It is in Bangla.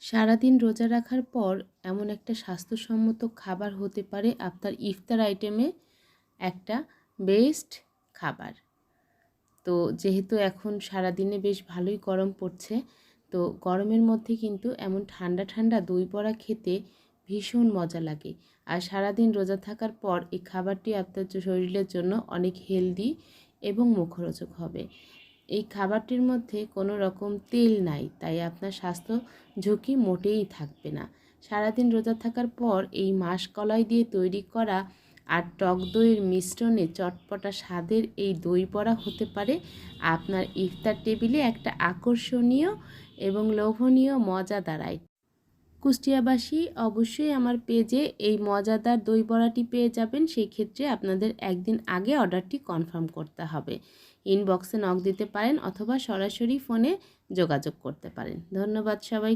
সারাদিন রোজা রাখার পর এমন একটা স্বাস্থ্যসম্মত খাবার হতে পারে আপনার ইফতার আইটেমে একটা বেস্ট খাবার। তো যেহেতু এখন সারাদিনে বেশ ভালোই গরম পড়ছে, তো গরমের মধ্যে কিন্তু এমন ঠান্ডা ঠান্ডা দই বড়া খেতে ভীষণ মজা লাগে। আর সারাদিন রোজা থাকার পর এই খাবারটি আপনার শরীরের জন্য অনেক হেলদি এবং মুখরোচক হবে। এই খাবারটির মধ্যে কোনো রকম তেল নাই, তাই আপনার স্বাস্থ্য ঝুঁকি মোটেই থাকবে না। সারাদিন রোজা থাকার পর এই মাসকলাই দিয়ে তৈরি করা আর টক দইয়ের মিশ্রণে চটপটা স্বাদের এই দই বড়া হতে পারে আপনার ইফতার টেবিলে একটা আকর্ষণীয় এবং লোভনীয় মজাদার আইটেম। কুষ্টিয়াবাসী অবশ্যই আমার পেজে এই মজাদার দই বড়াটি পেয়ে যাবেন। সেই ক্ষেত্রে আপনাদের একদিন আগে অর্ডারটি কনফার্ম করতে হবে। ইনবক্সে নক দিতে পারেন অথবা সরাসরি ফোনে যোগাযোগ করতে পারেন। ধন্যবাদ সবাই।